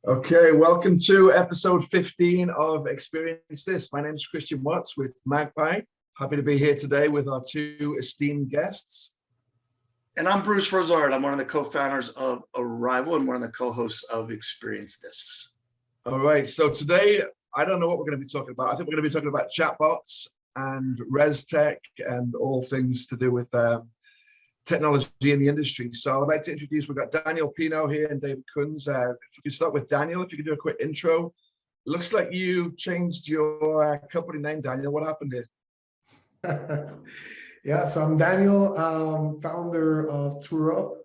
Okay, welcome to episode 15 of Experience This. My name is Christian Watts with Magpie. Happy to be here today with our two esteemed guests. And I'm Bruce Rosard. I'm one of the co-founders of Arrival and one of the co-hosts of Experience.This. All right, so today, I don't know what we're going to be talking about. I think we're going to be talking about chatbots and ResTech and all things to do with technology in the industry. So I'd like to introduce, we've got Daniel Pino here and David Kunz. If we could start with Daniel, if you could do a quick intro. Looks like you've changed your company name, Daniel. What happened here? Yeah, so I'm Daniel, founder of TourUp.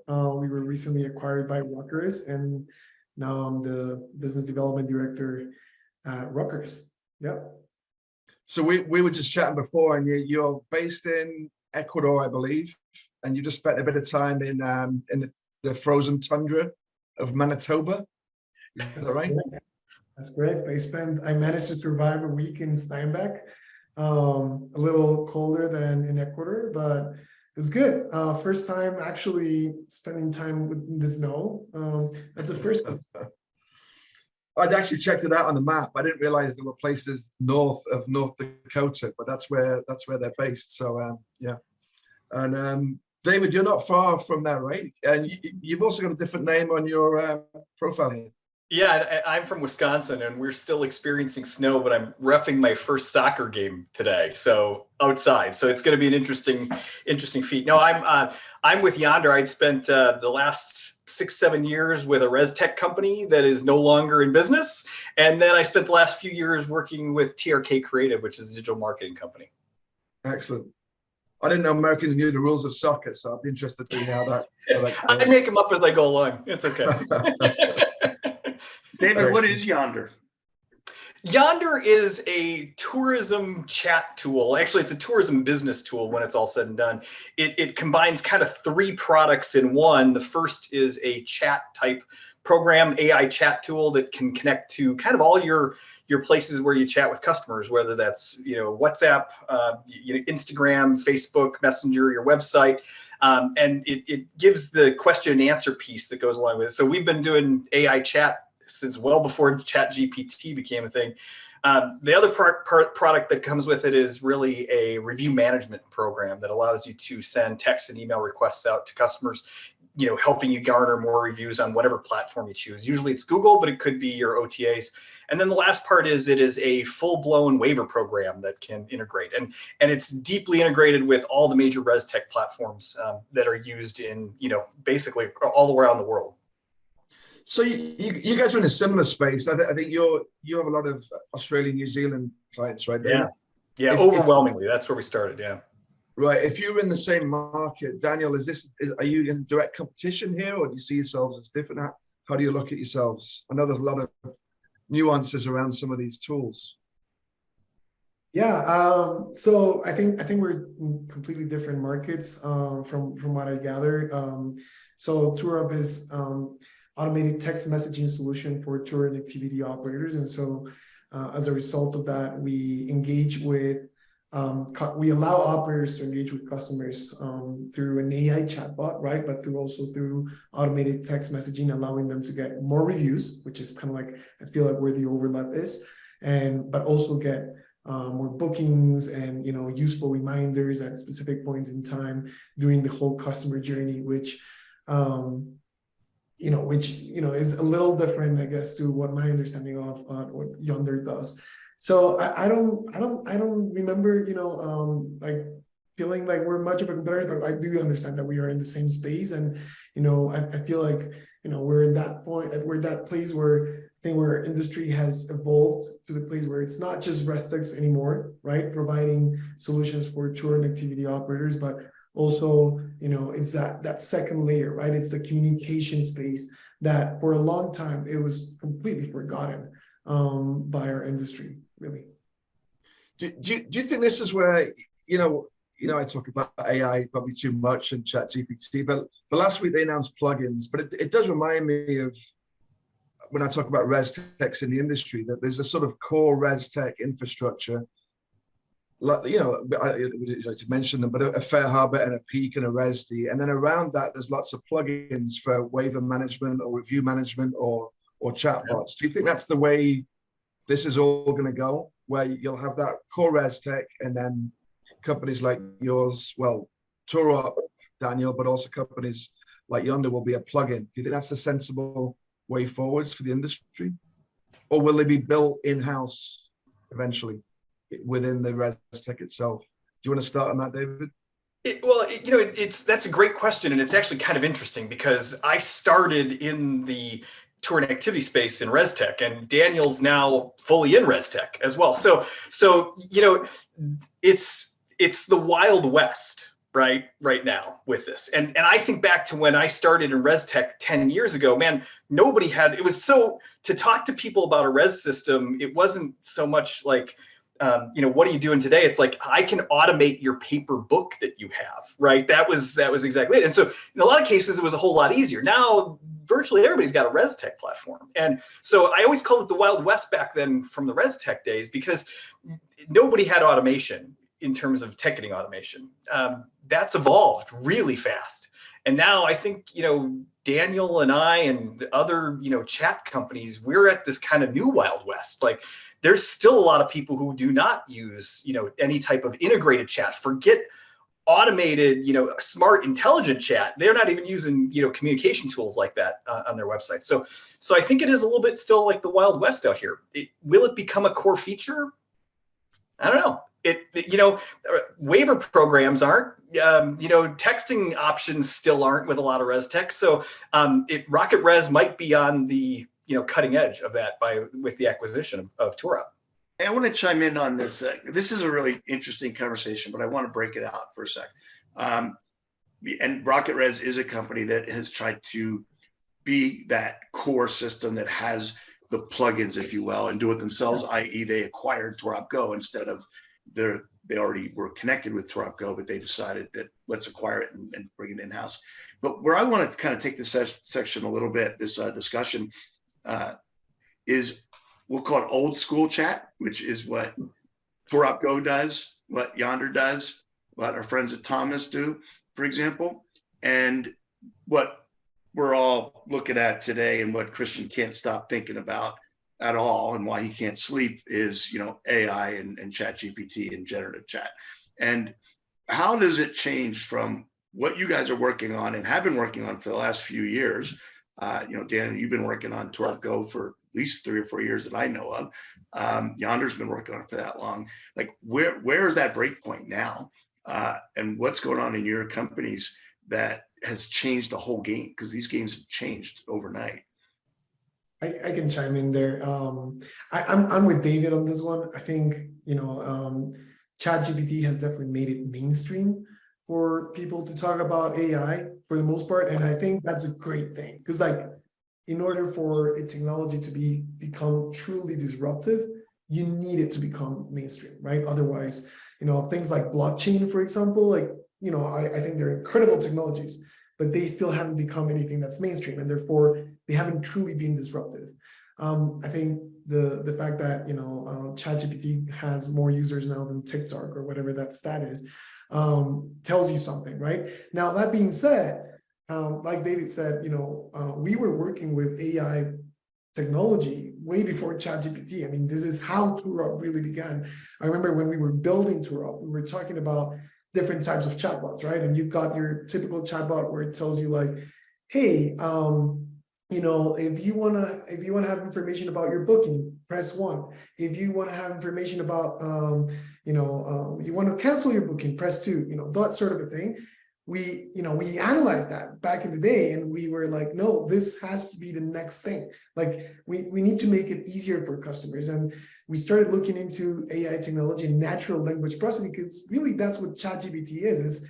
We were recently acquired by Rutgers, and now I'm the business development director at Rutgers. Yep. So we were just chatting before, and you're based in Ecuador, I believe, and you just spent a bit of time in the frozen tundra of Manitoba. Is that right? Correct. That's correct. I managed to survive a week in Steinbach. A little colder than in Ecuador, but it was good. First time actually spending time with the snow. That's the first one. I'd actually checked it out on the map. I didn't realize there were places north of North Dakota, but that's where they're based. So yeah. And David, you're not far from there, right? And you've also got a different name on your profile here. Yeah, I'm from Wisconsin, and we're still experiencing snow, but I'm reffing my first soccer game today, so outside. So it's going to be an interesting feat. No, I'm with Yonder. I'd spent the last 6-7 years with a ResTech company that is no longer in business, and then I spent the last few years working with TRK Creative, which is a digital marketing company. Excellent. I didn't know Americans knew the rules of soccer, so I'd be interested to hear how that I make them up as I go along. It's okay. David, what is Yonder? Yonder is a tourism chat tool. Actually, it's a tourism business tool when it's all said and done. It combines kind of 3 products in one. The first is a chat type program, AI chat tool that can connect to kind of all your places where you chat with customers, whether that's WhatsApp, Instagram, Facebook, Messenger, your website. And it gives the question and answer piece that goes along with it. So we've been doing AI chat since well before ChatGPT became a thing. The other product that comes with it is really a review management program that allows you to send text and email requests out to customers, helping you garner more reviews on whatever platform you choose. Usually it's Google, but it could be your OTAs. And then the last part is it is a full-blown waiver program that can integrate. And it's deeply integrated with all the major ResTech platforms that are used in, basically all around the world. So you guys are in a similar space. I think you have a lot of Australian, New Zealand clients, right? Yeah, overwhelmingly. That's where we started, yeah. Right. If you're in the same market, Daniel, are you in direct competition here, or do you see yourselves as different? How do you look at yourselves? I know there's a lot of nuances around some of these tools. Yeah, so I think we're in completely different markets from what I gather. So TourUp is automated text messaging solution for tour and activity operators. And so as a result of that, we engage with, we allow operators to engage with customers through an AI chatbot, right? But also through automated text messaging, allowing them to get more reviews, which is kind of like, I feel like where the overlap is, but also get more bookings and, useful reminders at specific points in time during the whole customer journey, which is a little different, I guess, to what my understanding of what Yonder does. So I don't remember, like feeling like we're much of a competitor, but I do understand that we are in the same space, and I feel like we're at that point, we're that place where I think where industry has evolved to the place where it's not just ResTech anymore, right? Providing solutions for tour and activity operators, but also, it's that second layer, right? It's the communication space that for a long time, it was completely forgotten by our industry, really. Do you think this is where, I talk about AI probably too much and ChatGPT, but last week they announced plugins, but it does remind me of when I talk about ResTechs in the industry, that there's a sort of core ResTech infrastructure, like, to mention them, but a Fair Harbor and a Peak and a ResD. And then around that, there's lots of plugins for waiver management or review management or or chatbots. Do you think that's the way this is all going to go, where you'll have that core ResTech and then companies like yours, well, TourUp, Daniel, but also companies like Yonder will be a plugin? Do you think that's the sensible way forwards for the industry? Or will they be built in-house eventually within the ResTech itself? Do you want to start on that, David? That's a great question, and it's actually kind of interesting because I started in the tour and activity space in ResTech, and Daniel's now fully in ResTech as well. So it's the Wild West right now with this. And I think back to when I started in ResTech 10 years ago, man, nobody had, it was so, to talk to people about a res system, it wasn't so much like, what are you doing today? It's like, I can automate your paper book that you have, right? That was exactly it. And so in a lot of cases, it was a whole lot easier. Now, virtually everybody's got a ResTech platform. And so I always called it the Wild West back then from the ResTech days, because nobody had automation in terms of ticketing automation. That's evolved really fast. And now I think, Daniel and I and the other, chat companies, we're at this kind of new Wild West. Like, there's still a lot of people who do not use, any type of integrated chat. Forget automated, smart, intelligent chat. They're not even using, communication tools like that on their website. So I think it is a little bit still like the Wild West out here. Will it become a core feature? I don't know. Waiver programs aren't, texting options still aren't with a lot of ResTech. So Rocket Res might be on the, cutting edge of that with the acquisition of TourUp. Hey, I want to chime in on this. This is a really interesting conversation, but I want to break it out for a sec. And Rocket Res is a company that has tried to be that core system that has the plugins, if you will, and do it themselves, i.e. they acquired TourUp Go instead of they already were connected with TourUp Go, but they decided that let's acquire it and bring it in-house. But where I want to kind of take this section a little bit, this discussion, is we'll call it old school chat, which is what TourUp Go does, what Yonder does, what our friends at Thomas do, for example, and what we're all looking at today and what Christian can't stop thinking about at all, and why he can't sleep is, AI and ChatGPT and generative chat. And how does it change from what you guys are working on and have been working on for the last few years? Dan, you've been working on TourUp Go for at least 3 or 4 years that I know of. Yonder's been working on it for that long. Like, where is that break point now? And what's going on in your companies that has changed the whole game? Because these games have changed overnight. I can chime in there. I'm with David on this one. I think, ChatGPT has definitely made it mainstream for people to talk about AI for the most part. And I think that's a great thing, because in order for a technology to become truly disruptive, you need it to become mainstream, right? Otherwise, things like blockchain, for example, I think they're incredible technologies, but they still haven't become anything that's mainstream, and therefore they haven't truly been disruptive. I think the fact that ChatGPT has more users now than TikTok or whatever that stat is tells you something, right? Now, that being said, like David said, we were working with AI technology way before ChatGPT. I mean, this is how TourUp really began. I remember when we were building TourUp, we were talking about different types of chatbots, right? And you've got your typical chatbot where it tells you like, hey, if you wanna have information about your booking, press 1. If you want to have information about you want to cancel your booking, press 2. That sort of a thing. We analyzed that back in the day, and we were like, no, this has to be the next thing. Like, we need to make it easier for customers. And we started looking into AI technology and natural language processing, because really that's what ChatGPT is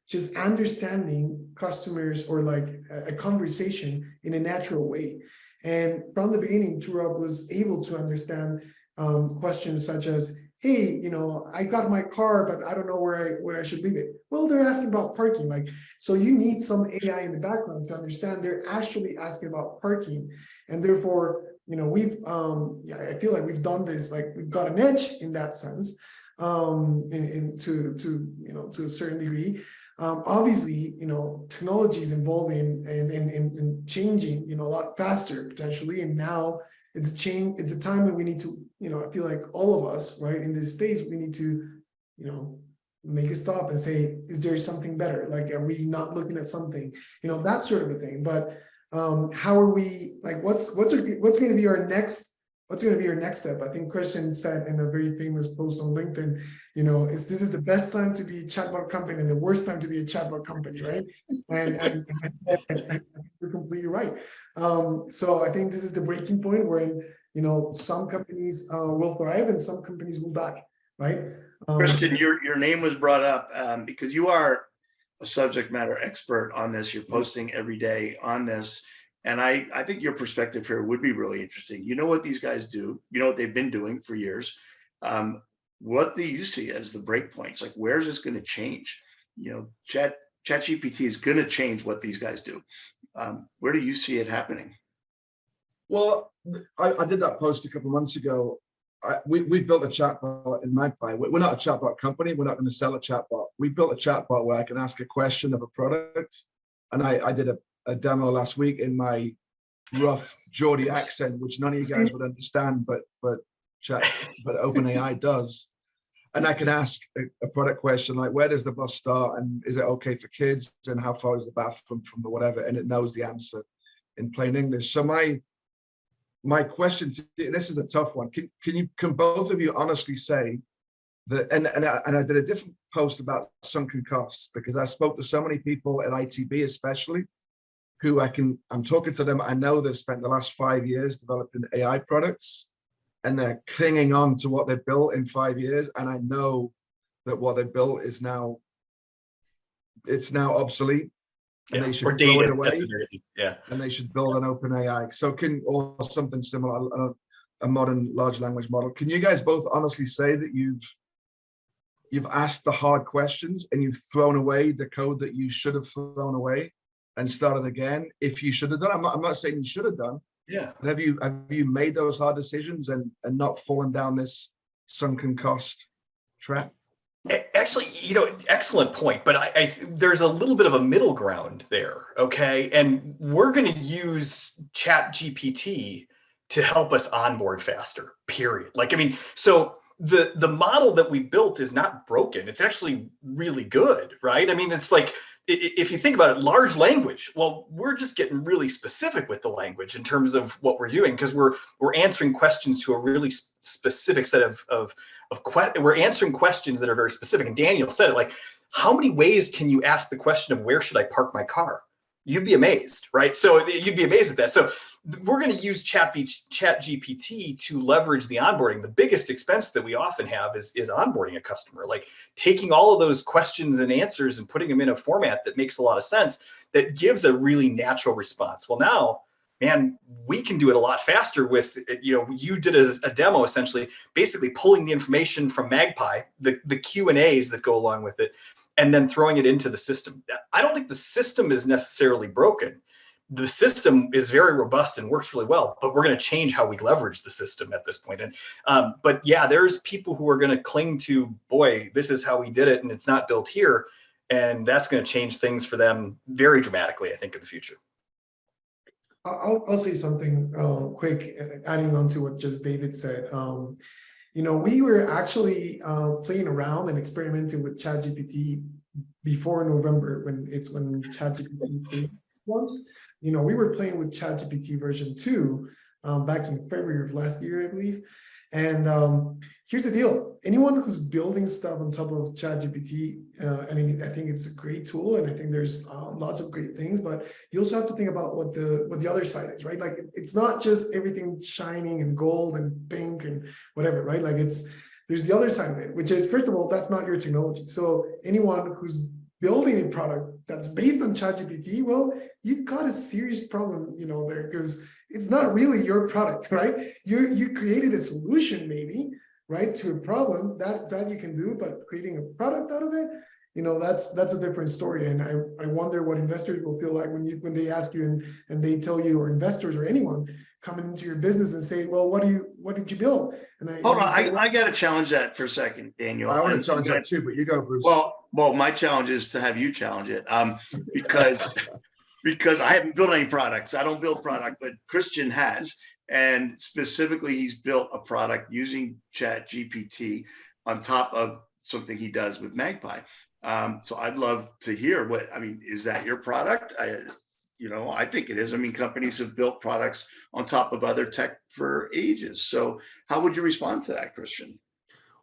just understanding customers or like a conversation in a natural way. And from the beginning, TourUp was able to understand questions such as, hey, I got my car, but I don't know where I should leave it. Well, they're asking about parking. So you need some AI in the background to understand they're actually asking about parking. And therefore, I feel like we've done this, like we've got an edge in that sense, to a certain degree. Obviously, technology is evolving and changing, a lot faster potentially. And now it's a time when we need to, I feel like all of us, right, in this space, we need to, make a stop and say, is there something better? Like, are we not looking at something, that sort of a thing. But how are we, like, what's going to be our next step? I think Christian said in a very famous post on LinkedIn, this is the best time to be a chatbot company and the worst time to be a chatbot company, right? And you're completely right. So I think this is the breaking point where, some companies will thrive and some companies will die, right? Christian, your name was brought up because you are a subject matter expert on this. You're posting every day on this. And I think your perspective here would be really interesting. You know what these guys do, what they've been doing for years. What do you see as the break points? Like, where's this going to change? ChatGPT is going to change what these guys do. Where do you see it happening? Well, I did that post a couple of months ago. We built a chatbot in Magpie. We're not a chatbot company. We're not going to sell a chatbot. We built a chatbot where I can ask a question of a product. And I did a demo last week in my rough Geordie accent, which none of you guys would understand, but OpenAI does. And I can ask a product question like, where does the bus start? And is it okay for kids? And how far is the bathroom from the whatever? And it knows the answer in plain English. So my question to you, this is a tough one. Can both of you honestly say that, and I did a different post about sunken costs, because I spoke to so many people at ITB especially, who I'm talking to them, I know they've spent the last 5 years developing AI products, and they're clinging on to what they built in 5 years. And I know that what they built is now obsolete. And they should throw it away. And they should build an open AI. So or something similar, a modern large language model. Can you guys both honestly say that you've asked the hard questions and you've thrown away the code that you should have thrown away and started again? If you should have done, I'm not saying you should have done. Yeah. Have you made those hard decisions and not fallen down this sunken cost trap? Actually, excellent point. But there's a little bit of a middle ground there. Okay. And we're going to use ChatGPT to help us onboard faster, period. So the model that we built is not broken. It's actually really good, right? It's like, if you think about it, large language, well, we're just getting really specific with the language in terms of what we're doing, because we're answering questions to a really specific set we're answering questions that are very specific. And Daniel said it, like, how many ways can you ask the question of where should I park my car? You'd be amazed, right? So you'd be amazed at that. So we're going to use ChatGPT to leverage the onboarding. The biggest expense that we often have is onboarding a customer, like taking all of those questions and answers and putting them in a format that makes a lot of sense, that gives a really natural response. Well, now, man, we can do it a lot faster with, you did a demo, essentially, basically pulling the information from Magpie, the Q&As that go along with it, and then throwing it into the system. I don't think the system is necessarily broken. The system is very robust and works really well, but we're going to change how we leverage the system at this point. But yeah, there's people who are going to cling to, boy, this is how we did it, and it's not built here. And that's going to change things for them very dramatically, I think, in the future. I'll say something quick, adding on to what just David said. We were actually playing around and experimenting with ChatGPT before November, when ChatGPT 3 launched. We were playing with ChatGPT version 2 back in February of last year, I believe. And here's the deal: anyone who's building stuff on top of ChatGPT, I think it's a great tool, and I think there's lots of great things. But you also have to think about what the other side is, right? Like, it's not just everything shining and gold and pink and whatever, right? Like, there's the other side of it, which is, first of all, that's not your technology. So anyone who's building a product that's based on ChatGPT, well, you've got a serious problem, there, because it's not really your product, right? You created a solution, maybe, right, to a problem that you can do, but creating a product out of it, that's a different story. And I wonder what investors will feel like when they ask you and they tell you, or investors or anyone coming into your business and say, well, what did you build? And hold on, I got to challenge that for a second, Daniel. I want to challenge that too, but you go, Bruce. Well, Well, my challenge is to have you challenge it, because because I haven't built any products. I don't build product, but Christian has, and specifically, he's built a product using ChatGPT on top of something he does with Magpie. So I'd love to hear what, I mean, is that your product? I think it is. I mean, companies have built products on top of other tech for ages. So how would you respond to that, Christian?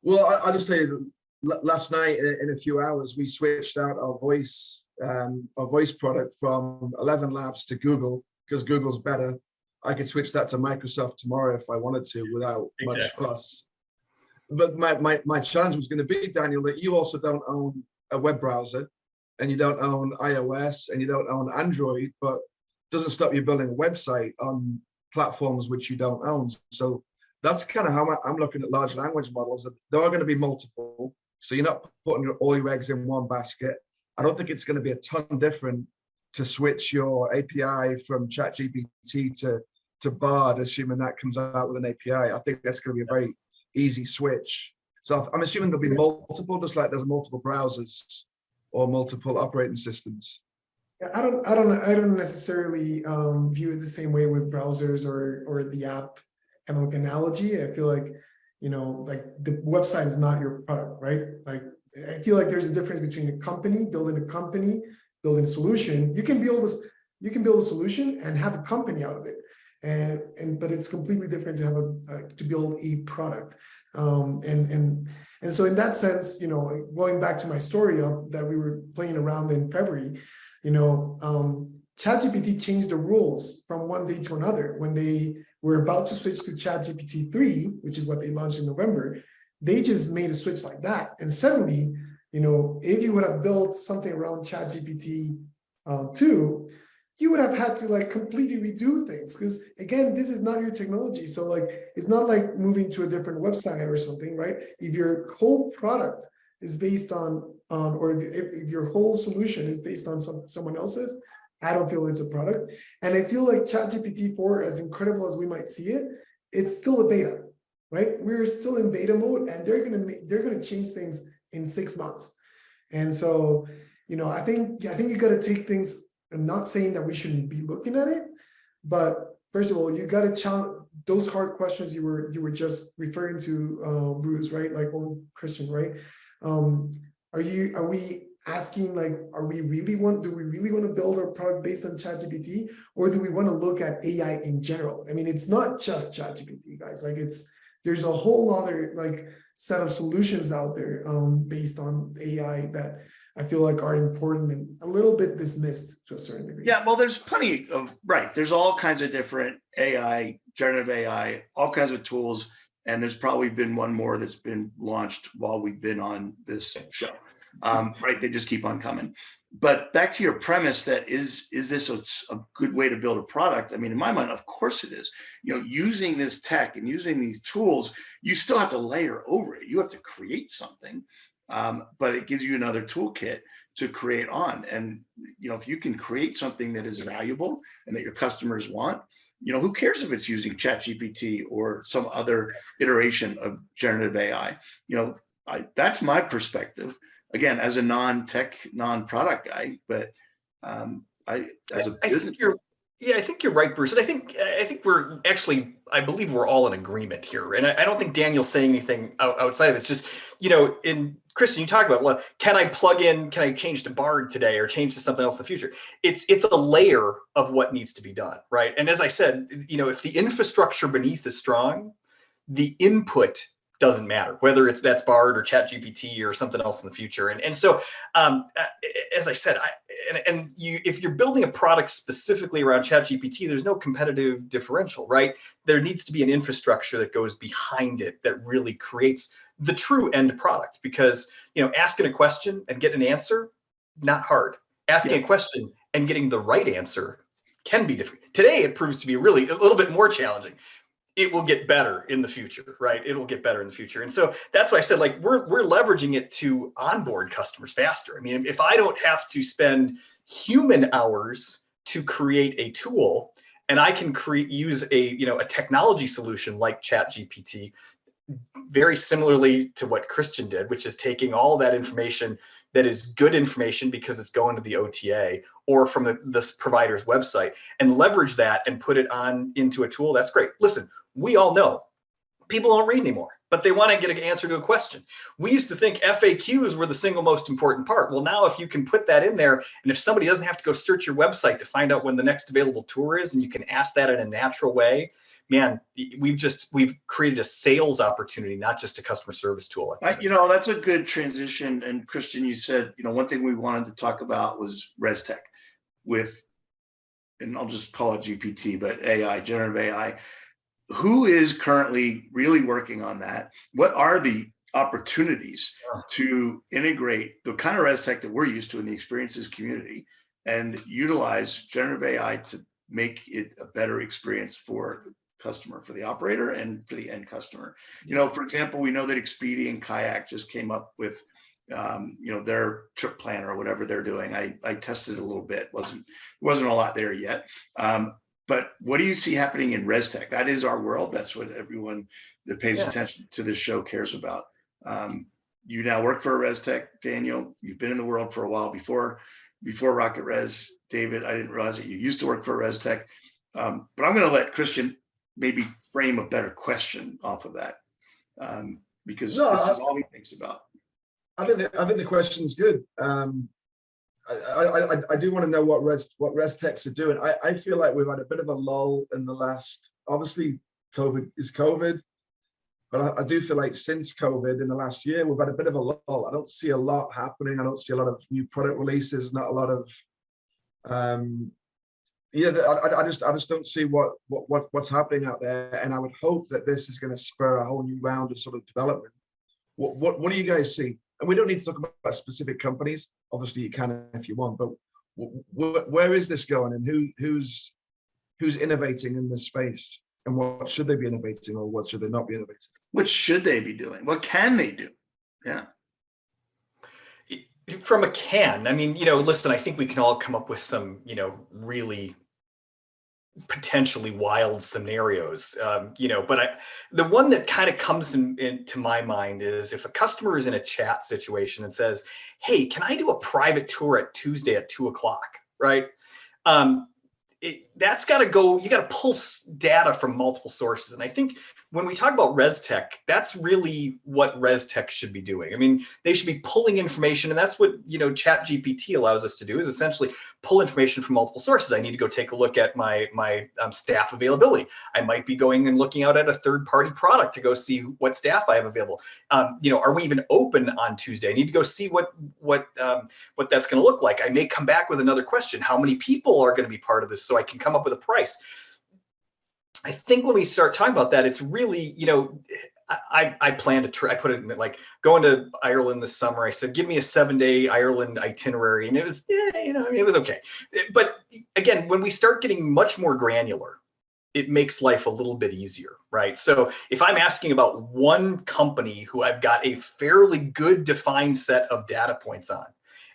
Well, I'll just tell you, last night in a few hours, we switched out our voice product from 11 Labs to Google because Google's better. I could switch that to Microsoft tomorrow if I wanted to without much fuss. But my challenge was going to be, Daniel, that you also don't own a web browser, and you don't own iOS, and you don't own Android, but doesn't stop you building a website on platforms which you don't own. So that's kind of how I'm looking at large language models. There are going to be multiple, so you're not putting all your eggs in one basket. I don't think it's going to be a ton different to switch your API from ChatGPT to Bard, assuming that comes out with an API. I think that's going to be a very easy switch. So I'm assuming there'll be multiple, just like there's multiple browsers or multiple operating systems. I don't necessarily view it the same way with browsers or the app kind of like analogy. I feel like, like the website is not your product, right? Like I feel like there's a difference between building a solution. You can build a solution and have a company out of it. But it's completely different to have to build a product. And so in that sense, going back to my story that we were playing around in February, ChatGPT changed the rules from one day to another. When they were about to switch to ChatGPT 3, which is what they launched in November, they just made a switch like that. And suddenly, if you would have built something around ChatGPT 2, you would have had to like completely redo things, because again, this is not your technology. So like, it's not like moving to a different website or something, right? If your whole product is based on or if your whole solution is based on someone else's, I don't feel it's a product. And I feel like ChatGPT 4, as incredible as we might see it, it's still a beta, right? We're still in beta mode, and they're gonna change things in 6 months. And so, I think you got to take things. I'm not saying that we shouldn't be looking at it, but first of all, you got to challenge those hard questions you were just referring to, Bruce, right? Like, or Christian, right? Are we asking, like, do we really want to build our product based on ChatGPT, or do we want to look at AI in general? I mean, it's not just ChatGPT, guys. Like, there's a whole other like set of solutions out there based on AI that I feel like are important and a little bit dismissed to a certain degree. Yeah, well, there's plenty of, right. There's all kinds of different AI, generative AI, all kinds of tools. And there's probably been one more that's been launched while we've been on this show, right? They just keep on coming. But back to your premise, that is this a good way to build a product? I mean, in my mind, of course it is. Using this tech and using these tools, you still have to layer over it. You have to create something. But it gives you another toolkit to create on. And, if you can create something that is valuable and that your customers want, who cares if it's using ChatGPT or some other iteration of generative AI? That's my perspective, again, as a non-tech, non-product guy, but I think you're right, Bruce. And I think we're actually, I believe we're all in agreement here. And I don't think Daniel's saying anything outside of it. It's just, in Christian, you talk about, well, can I change to Bard today or change to something else in the future? It's a layer of what needs to be done, right? And as I said, if the infrastructure beneath is strong, the input doesn't matter, whether that's Bard or ChatGPT or something else in the future. And so, as I said, if you're building a product specifically around ChatGPT, there's no competitive differential, right? There needs to be an infrastructure that goes behind it that really creates the true end product, because, asking a question and getting an answer, not hard. Asking a question and getting the right answer can be different. Today, it proves to be really a little bit more challenging. It will get better in the future, right? It will get better in the future. And so that's why I said, like, we're leveraging it to onboard customers faster. I mean, if I don't have to spend human hours to create a tool, and I can use a technology solution like ChatGPT, very similarly to what Christian did, which is taking all of that information, that is good information because it's going to the OTA or from this provider's website, and leverage that and put it on into a tool, that's great. Listen, we all know people don't read anymore, but they want to get an answer to a question. We used to think FAQs were the single most important part. Well, now if you can put that in there, and if somebody doesn't have to go search your website to find out when the next available tour is, and you can ask that in a natural way, man, we've created a sales opportunity, not just a customer service tool. That's a good transition. And Christian, you said, one thing we wanted to talk about was ResTech and I'll just call it GPT, but AI, generative AI. Who is currently really working on that? What are the opportunities to integrate the kind of ResTech that we're used to in the experiences community and utilize generative AI to make it a better experience for the customer, for the operator, and for the end customer? For example, we know that Expedia and Kayak just came up with their trip planner or whatever they're doing. I tested it a little bit. Wasn't a lot there yet. But what do you see happening in ResTech? That is our world. That's what everyone that pays attention to this show cares about. You now work for a ResTech, Daniel. You've been in the world for a while before Rocket Res. David, I didn't realize that you used to work for a ResTech. But I'm going to let Christian maybe frame a better question off of that, because this is all he thinks about. I think the question's good. I do want to know what ResTechs are doing. I feel like we've had a bit of a lull in the last, obviously COVID is COVID, but I do feel like since COVID in the last year, we've had a bit of a lull. I don't see a lot happening. I don't see a lot of new product releases, not a lot of, I just don't see what's happening out there. And I would hope that this is going to spur a whole new round of sort of development. What do you guys see? And we don't need to talk about specific companies. Obviously, you can if you want, but where is this going, and who's innovating in this space, and what should they be innovating, or what should they not be innovating? What should they be doing? What can they do? Yeah. From a can, listen, I think we can all come up with some, really potentially wild scenarios, but the one that kind of comes into my mind is if a customer is in a chat situation and says, hey, can I do a private tour at Tuesday at 2:00, right? That's got to go, you got to pull data from multiple sources. And I think when we talk about ResTech, that's really what ResTech should be doing. They should be pulling information, and that's what, ChatGPT allows us to do, is essentially pull information from multiple sources. I need to go take a look at my staff availability. I might be going and looking out at a third-party product to go see what staff I have available. Are we even open on Tuesday? I need to go see what that's going to look like. I may come back with another question. How many people are going to be part of this, so I can come up with a price? I think when we start talking about that, it's really, I plan to I put it in like going to Ireland this summer. I said, give me a 7-day Ireland itinerary. And it was, it was okay. But again, when we start getting much more granular, it makes life a little bit easier, right? So if I'm asking about one company who I've got a fairly good defined set of data points on,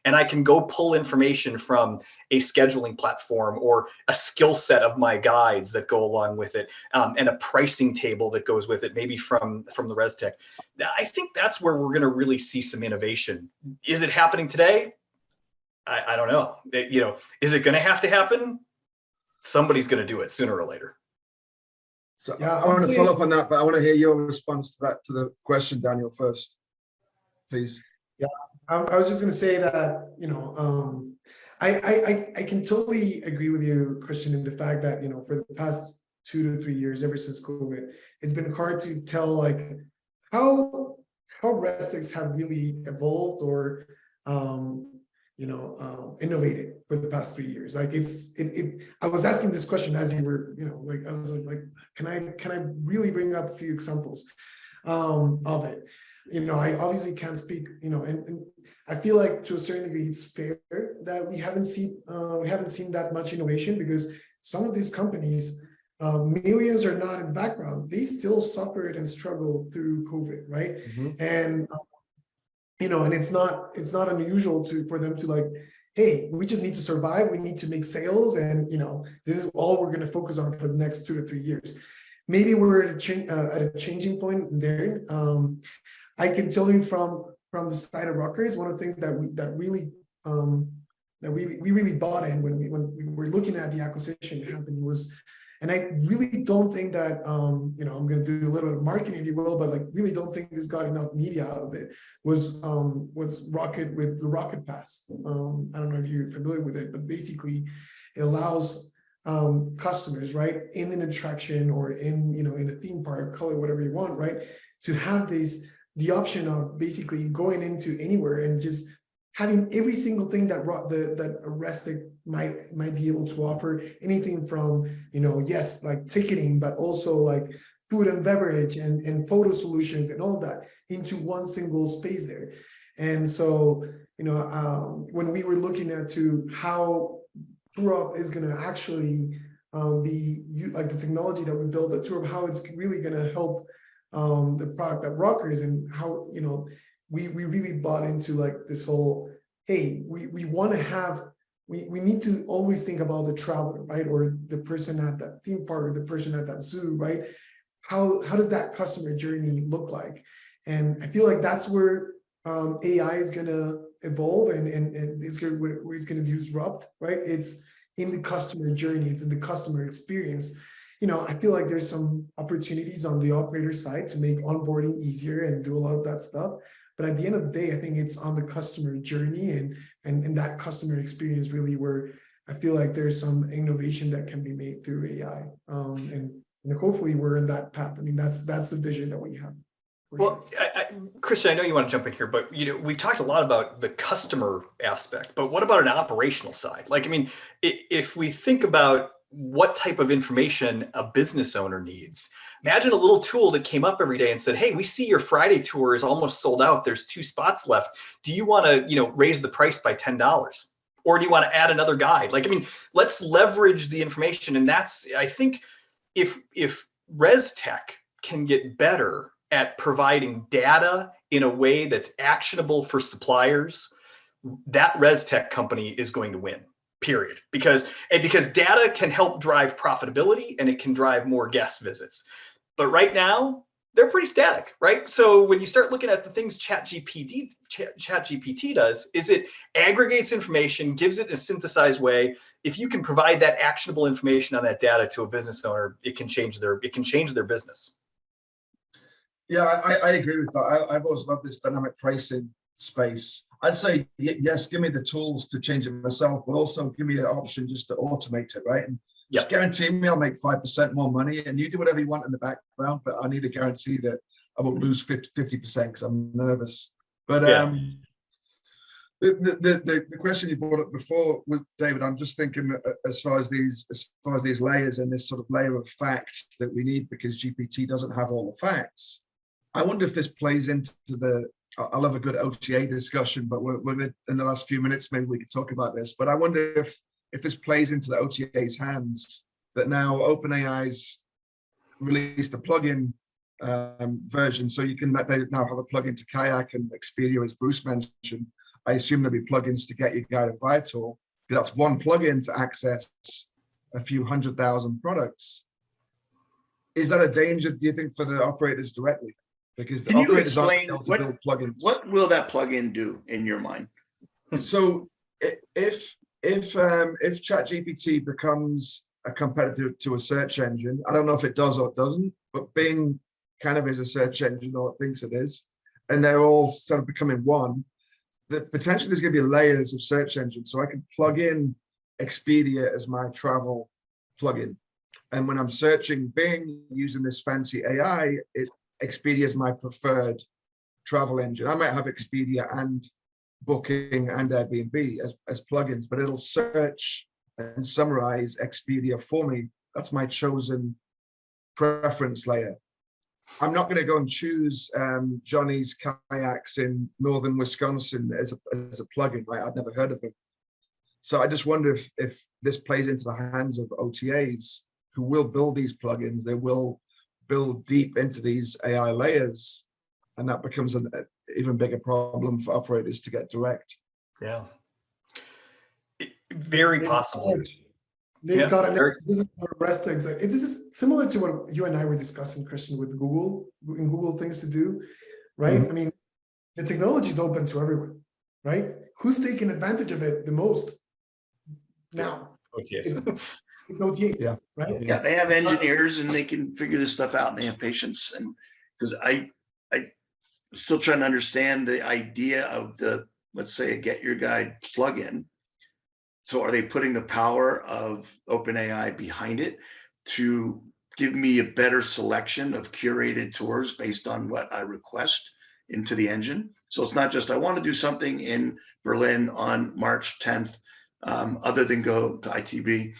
and I can go pull information from a scheduling platform or a skill set of my guides that go along with it, and a pricing table that goes with it, maybe from the ResTech. I think that's where we're going to really see some innovation. Is it happening today? I don't know. Is it going to have to happen? Somebody's going to do it sooner or later. So I want to follow up on that, but I want to hear your response to the question, Daniel, first, please. Yeah, I was just going to say that, I can totally agree with you, Christian, in the fact that, for the past 2 to 3 years, ever since COVID, it's been hard to tell like how ResTechs have really evolved or, innovated for the past 3 years. Like I was asking this question as you were, I was like, can I really bring up a few examples of it? I obviously can't speak, and I feel like to a certain degree it's fair that we haven't seen that much innovation, because some of these companies, millions are not in the background, they still suffered and struggled through COVID, right? Mm-hmm. And and it's not unusual for them to like, hey, we just need to survive, we need to make sales, and this is all we're going to focus on for the next 2 to 3 years. Maybe we're at a changing point there. I can tell you from from the side of Rockers, one of the things that we really bought in when we were looking at the acquisition happening was, and I really don't think that you know, I'm going to do a little bit of marketing, if you will, but like really don't think this got enough media out of it. Was Rocket with the Rocket Pass. I don't know if you're familiar with it, but basically it allows customers, right, in an attraction or in, you know, in a theme park, call it whatever you want, right, to have the option of basically going into anywhere and just having every single thing that that ResTech might be able to offer, anything from, you know, yes, like ticketing, but also like food and beverage and photo solutions and all that into one single space there. And so, you know, when we were looking at how TourUp is going to actually be like the technology that we built at TourUp, how it's really going to help the product at Rockers, and how, you know, we really bought into like this whole, hey, we want to have, we need to always think about the traveler, right? Or the person at that theme park, or the person at that zoo, right? How does that customer journey look like? And I feel like that's where AI is gonna evolve, and it's gonna, where it's gonna disrupt, right? It's in the customer journey, it's in the customer experience. You know, I feel like there's some opportunities on the operator side to make onboarding easier and do a lot of that stuff. But at the end of the day, I think it's on the customer journey and that customer experience really where I feel like there's some innovation that can be made through AI. And hopefully we're in that path. I mean, that's the vision that we have. Well, Christian, I know you want to jump in here, but you know, we've talked a lot about the customer aspect, but what about an operational side? Like, I mean, if we think about what type of information a business owner needs, imagine a little tool that came up every day and said, hey, we see your Friday tour is almost sold out. There's 2 spots left. Do you want to, you know, raise the price by $10? Or do you want to add another guide? Like, I mean, let's leverage the information. And that's, I think, if ResTech can get better at providing data in a way that's actionable for suppliers, that ResTech company is going to win, period. Because data can help drive profitability and it can drive more guest visits. But right now, they're pretty static, right? So when you start looking at the things ChatGPT does, is it aggregates information, gives it in a synthesized way. If you can provide that actionable information on that data to a business owner, it can change their business. Yeah, I agree with that. I've always loved this dynamic pricing space. I'd say, yes, give me the tools to change it myself, but also give me an option just to automate it, right? And just guarantee me I'll make 5% more money, and you do whatever you want in the background, but I need a guarantee that I won't lose 50% because I'm nervous. But the question you brought up before with David, I'm just thinking as far as these layers and this sort of layer of fact that we need, because GPT doesn't have all the facts. I wonder if this plays into I love a good OTA discussion, but we're gonna, in the last few minutes, maybe we could talk about this. But I wonder if this plays into the OTA's hands, that now OpenAI's released the plugin version, so they now have a plugin to Kayak and Expedia, as Bruce mentioned. I assume there'll be plugins to Get Your Guide and Viator. That's one plugin to access a few 100,000 products. Is that a danger, do you think, for the operators directly? Because the operators aren't able to build plugins. What will that plugin do in your mind? So if ChatGPT becomes a competitor to a search engine, I don't know if it does or doesn't, but Bing kind of is a search engine, or thinks it is, and they're all sort of becoming one, that potentially there's going to be layers of search engines. So I can plug in Expedia as my travel plugin. And when I'm searching Bing using this fancy AI, Expedia is my preferred travel engine. I might have Expedia and Booking and Airbnb as plugins, but it'll search and summarize Expedia for me. That's my chosen preference layer. I'm not going to go and choose Johnny's Kayaks in northern Wisconsin as a plugin, right? I've never heard of them. So I just wonder if this plays into the hands of OTAs who will build these plugins. They will build deep into these AI layers, and that becomes an even bigger problem for operators to get direct. Yeah, very possible. They've got this is ResTech. This is similar to what you and I were discussing, Christian, with Google, in Google things to do, right? I mean, the technology is open to everyone, right? Who's taking advantage of it the most now? OTAs. It's OTAs, Yeah. right? Yeah, they have engineers and they can figure this stuff out and they have patience. And because I still trying to understand the idea of the, let's say, a Get Your Guide plugin. So are they putting the power of OpenAI behind it to give me a better selection of curated tours based on what I request into the engine? So it's not just, I want to do something in Berlin on March 10th, other than go to ITB.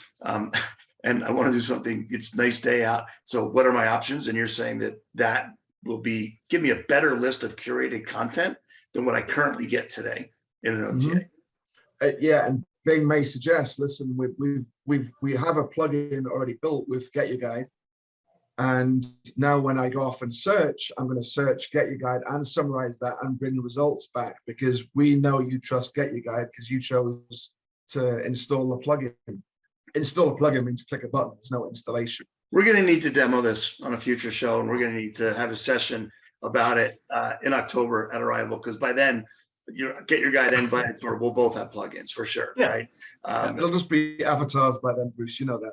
And I want to do something, it's a nice day out. So what are my options? And you're saying that will give me a better list of curated content than what I currently get today in an OTA. Yeah, and Bing may suggest, listen, we have a plugin already built with Get Your Guide, and now when I go off and search, I'm going to search Get Your Guide and summarize that and bring the results back, because we know you trust Get Your Guide because you chose to install a plugin. Install a plugin means click a button. There's no installation. We're going to need to demo this on a future show, and we're going to need to have a session about it in October at Arrival, because by then, Get Your Guide and Viator will both have plugins for sure, right? It'll just be avatars by then, Bruce. You know that.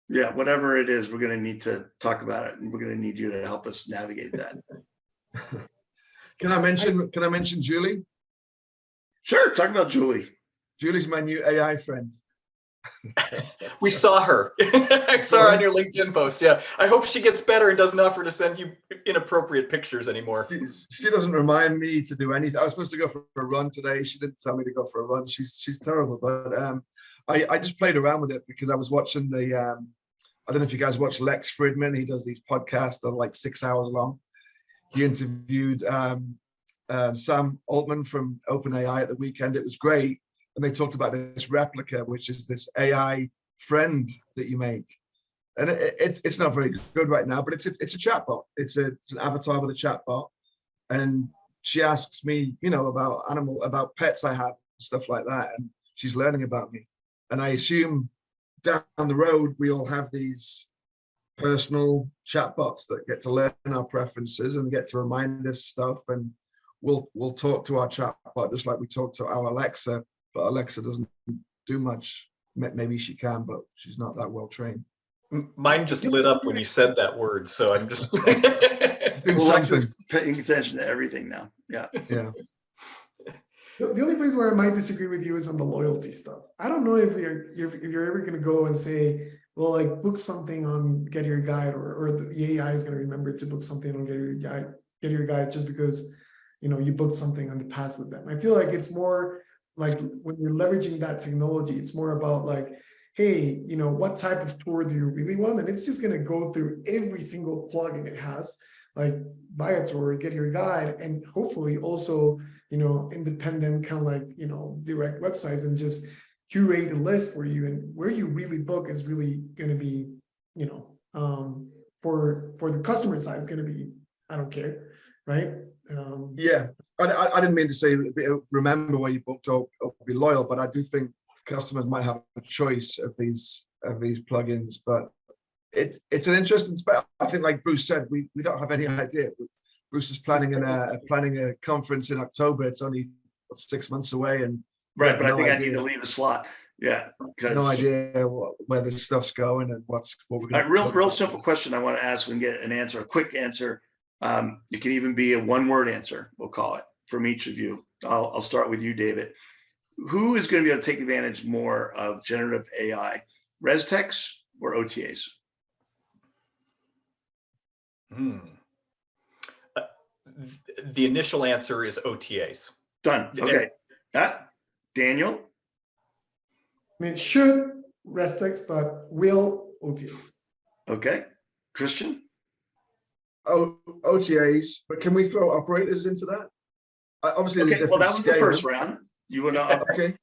Yeah, whatever it is, we're going to need to talk about it, and we're going to need you to help us navigate that. Can I mention Julie? Sure, talk about Julie. Julie's my new AI friend. We saw her. I saw her on your LinkedIn post. Yeah. I hope she gets better and doesn't offer to send you inappropriate pictures anymore. She doesn't remind me to do anything. I was supposed to go for a run today. She didn't tell me to go for a run. She's terrible. But I just played around with it because I was watching the I don't know if you guys watch Lex Fridman. He does these podcasts that are like 6 hours long. He interviewed Sam Altman from OpenAI at the weekend. It was great. And they talked about this replica, which is this AI friend that you make. And it's not very good right now, but it's a chatbot. It's an avatar with a chatbot. And she asks me, about pets I have, stuff like that. And she's learning about me. And I assume down the road, we all have these personal chatbots that get to learn our preferences and get to remind us stuff. And we'll talk to our chatbot just like we talk to our Alexa. But Alexa doesn't do much. Maybe she can, but she's not that well trained. Mine just lit up when you said that word, so I'm just. So Alexa's paying attention to everything now. Yeah. Yeah. The only place where I might disagree with you is on the loyalty stuff. I don't know if you're ever going to go and say, well, like book something on Get Your Guide, or the AI is going to remember to book something on Get Your Guide just because you booked something on the past with them. I feel like it's more like when you're leveraging that technology, it's more about like, hey, what type of tour do you really want? And it's just going to go through every single plugin it has, like Viator, Get Your Guide, and hopefully also, independent kind of like, direct websites, and just curate a list for you. And where you really book is really going to be, for the customer side, it's going to be, I don't care, right? Yeah. I didn't mean to say remember where you booked or be loyal, but I do think customers might have a choice of these plugins. But it's an interesting space. I think, like Bruce said, we don't have any idea. Bruce is planning a conference in October. It's only 6 months away, and right. But I think I need to leave a slot. Yeah, no idea where this stuff's going and what we're going to. Real simple question I want to ask and get an answer, a quick answer. It can even be a one-word answer, we'll call it, from each of you. I'll start with you, David. Who is going to be able to take advantage more of generative AI, ResTechs or OTAs? The initial answer is OTAs. Done. Okay. Daniel? I mean, should ResTechs, but will OTAs. Okay. Christian? OTAs, but can we throw operators into that? Obviously, okay, well, that was the first round. You would know. Okay.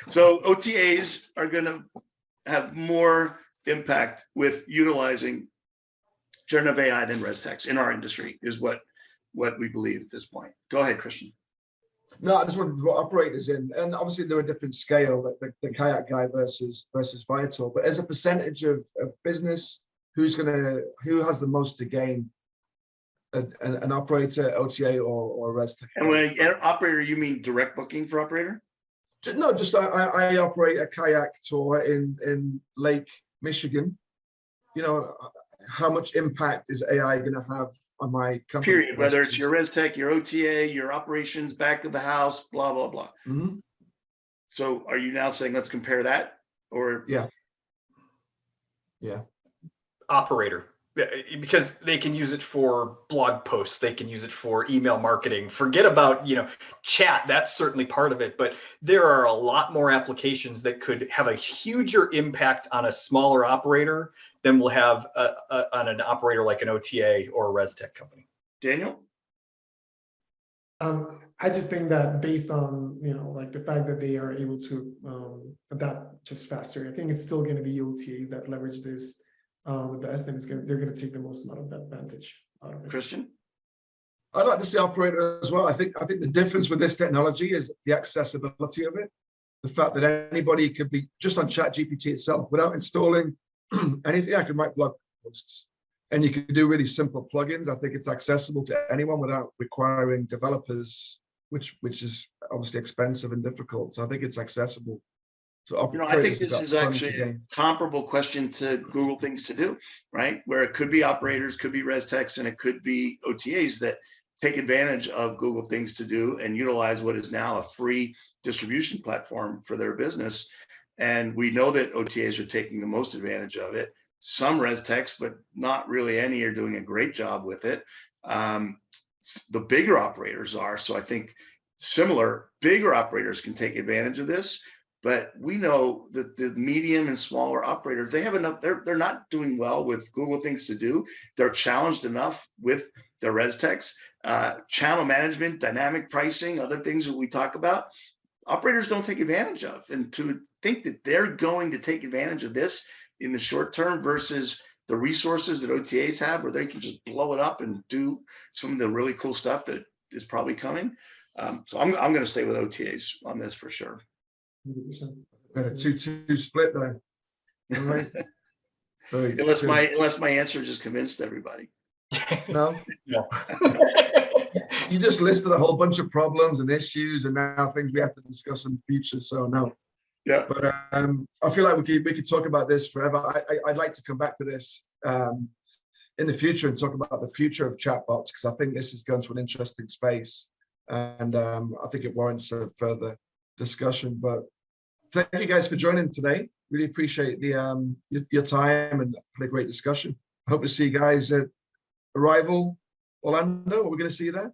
So OTAs are going to have more impact with utilizing generative AI than ResTechs in our industry, is what we believe at this point. Go ahead, Christian. No, I just wanted to throw operators in, and obviously they're a different scale, like the kayak guy versus Viator. But as a percentage of business, who has the most to gain an operator, OTA, or a ResTech. And when operator, you mean direct booking for operator? No, just I operate a kayak tour in Lake Michigan. You know, how much impact is AI going to have on my company? Period. Whether it's your ResTech, your OTA, your operations, back of the house, blah, blah, blah. Mm-hmm. So are you now saying, let's compare that? Or Yeah. Operator, because they can use it for blog posts, they can use it for email marketing. Forget about, chat, that's certainly part of it, but there are a lot more applications that could have a huger impact on a smaller operator than will have on an operator like an OTA or a ResTech company. Daniel? I just think that based on, like the fact that they are able to adapt just faster, I think it's still going to be OTAs that leverage this the best, and they're going to take the most amount of that advantage out of it. Christian? I'd like to see operator as well. I think the difference with this technology is the accessibility of it. The fact that anybody could be just on ChatGPT itself without installing anything. I can write blog posts, and you can do really simple plugins. I think it's accessible to anyone without requiring developers, which is obviously expensive and difficult. So I think it's accessible. So I think this is actually a comparable question to Google Things to Do, right? Where it could be operators, could be ResTechs, and it could be OTAs that take advantage of Google Things to Do and utilize what is now a free distribution platform for their business. And we know that OTAs are taking the most advantage of it. Some ResTechs, but not really any, are doing a great job with it. The bigger operators are. So I think bigger operators can take advantage of this. But we know that the medium and smaller operators, they have enough, they're not doing well with Google Things to Do. They're challenged enough with their ResTechs, channel management, dynamic pricing, other things that we talk about. Operators don't take advantage of. And to think that they're going to take advantage of this in the short term versus the resources that OTAs have, where they can just blow it up and do some of the really cool stuff that is probably coming. So I'm going to stay with OTAs on this for sure. 100%. Got a 2-2 split there. All right. Unless my answer just convinced everybody. No. No. You just listed a whole bunch of problems and issues and now things we have to discuss in the future. So no. Yeah. But I feel like we could talk about this forever. I'd like to come back to this in the future and talk about the future of chatbots, because I think this is going to an interesting space, and I think it warrants a further discussion. But thank you guys for joining today. Really appreciate your time and had a great discussion. I hope to see you guys at Arrival Orlando. Are we going to see you there?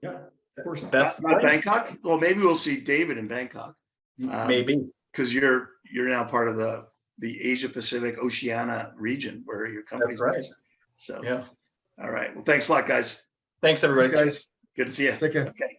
Yeah, of course. Not Bangkok. Well, maybe we'll see David in Bangkok. Maybe, because you're now part of the Asia Pacific Oceania region where your company's based. So yeah. All right. Well, thanks a lot, guys. Thanks, everybody. Thanks, guys. Good to see you. Take care. Okay.